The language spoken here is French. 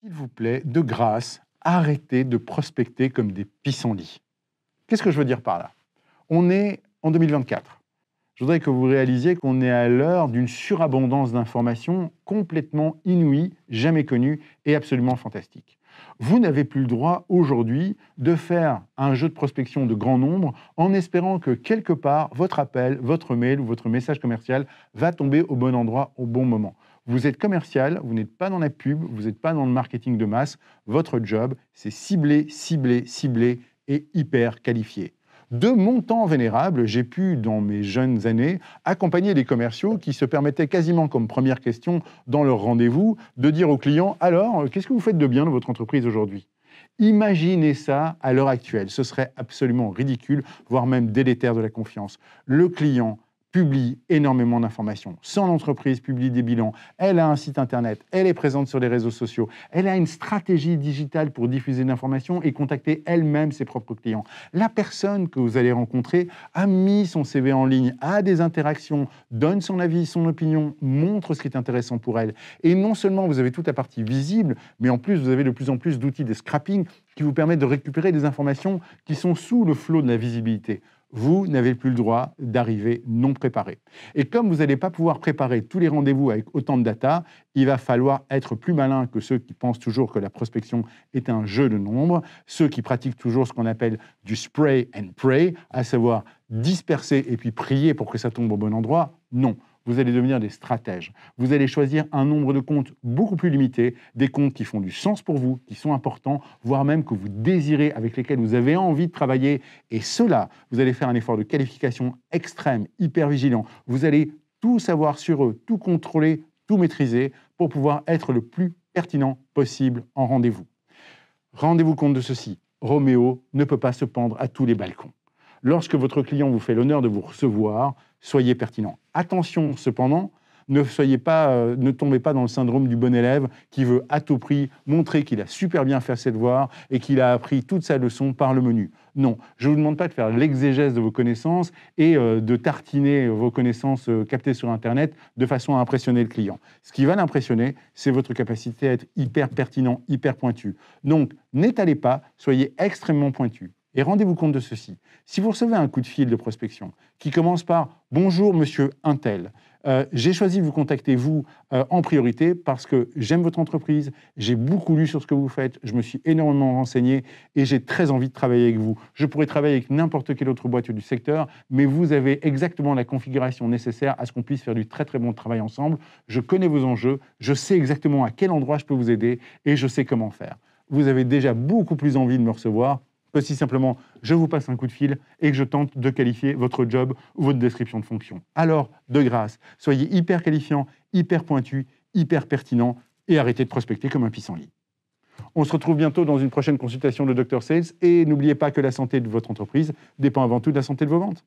S'il vous plaît, de grâce, arrêtez de prospecter comme des pissenlits. Qu'est-ce que je veux dire par là? On est en 2024. Je voudrais que vous réalisiez qu'on est à l'heure d'une surabondance d'informations complètement inouïes, jamais connues et absolument fantastiques. Vous n'avez plus le droit aujourd'hui de faire un jeu de prospection de grand nombre en espérant que quelque part, votre appel, votre mail ou votre message commercial va tomber au bon endroit au bon moment. Vous êtes commercial, vous n'êtes pas dans la pub, vous n'êtes pas dans le marketing de masse. Votre job, c'est cibler, cibler, cibler et hyper qualifier. De mon temps vénérable, j'ai pu, dans mes jeunes années, accompagner des commerciaux qui se permettaient quasiment comme première question dans leur rendez-vous de dire aux clients « Alors, qu'est-ce que vous faites de bien dans votre entreprise aujourd'hui ?» Imaginez ça à l'heure actuelle. Ce serait absolument ridicule, voire même délétère de la confiance. Le client publie énormément d'informations. Son entreprise publie des bilans, elle a un site internet, elle est présente sur les réseaux sociaux, elle a une stratégie digitale pour diffuser l'information et contacter elle-même ses propres clients. La personne que vous allez rencontrer a mis son CV en ligne, a des interactions, donne son avis, son opinion, montre ce qui est intéressant pour elle. Et non seulement vous avez toute la partie visible, mais en plus vous avez de plus en plus d'outils de scrapping qui vous permettent de récupérer des informations qui sont sous le flot de la visibilité. Vous n'avez plus le droit d'arriver non préparé. Et comme vous n'allez pas pouvoir préparer tous les rendez-vous avec autant de data, il va falloir être plus malin que ceux qui pensent toujours que la prospection est un jeu de nombres, ceux qui pratiquent toujours ce qu'on appelle du spray and pray, à savoir disperser et puis prier pour que ça tombe au bon endroit. Non. Vous allez devenir des stratèges. Vous allez choisir un nombre de comptes beaucoup plus limité, des comptes qui font du sens pour vous, qui sont importants, voire même que vous désirez, avec lesquels vous avez envie de travailler. Et cela, vous allez faire un effort de qualification extrême, hyper vigilant. Vous allez tout savoir sur eux, tout contrôler, tout maîtriser pour pouvoir être le plus pertinent possible en rendez-vous. Rendez-vous compte de ceci, Roméo ne peut pas se pendre à tous les balcons. Lorsque votre client vous fait l'honneur de vous recevoir, soyez pertinent. Attention cependant, ne tombez pas dans le syndrome du bon élève qui veut à tout prix montrer qu'il a super bien fait ses devoirs et qu'il a appris toute sa leçon par le menu. Non, je ne vous demande pas de faire l'exégèse de vos connaissances et de tartiner vos connaissances captées sur Internet de façon à impressionner le client. Ce qui va l'impressionner, c'est votre capacité à être hyper pertinent, hyper pointu. Donc, n'étalez pas, soyez extrêmement pointu. Et rendez-vous compte de ceci. Si vous recevez un coup de fil de prospection qui commence par « Bonjour, monsieur Untel, j'ai choisi de vous contacter, vous, en priorité parce que j'aime votre entreprise, j'ai beaucoup lu sur ce que vous faites, je me suis énormément renseigné et j'ai très envie de travailler avec vous. Je pourrais travailler avec n'importe quelle autre boîte du secteur, mais vous avez exactement la configuration nécessaire à ce qu'on puisse faire du très très bon travail ensemble. Je connais vos enjeux, je sais exactement à quel endroit je peux vous aider et je sais comment faire. Vous avez déjà beaucoup plus envie de me recevoir que si simplement je vous passe un coup de fil et que je tente de qualifier votre job ou votre description de fonction. Alors, de grâce, soyez hyper qualifiant, hyper pointu, hyper pertinent et arrêtez de prospecter comme un pissenlit. On se retrouve bientôt dans une prochaine consultation de Dr Sales et n'oubliez pas que la santé de votre entreprise dépend avant tout de la santé de vos ventes.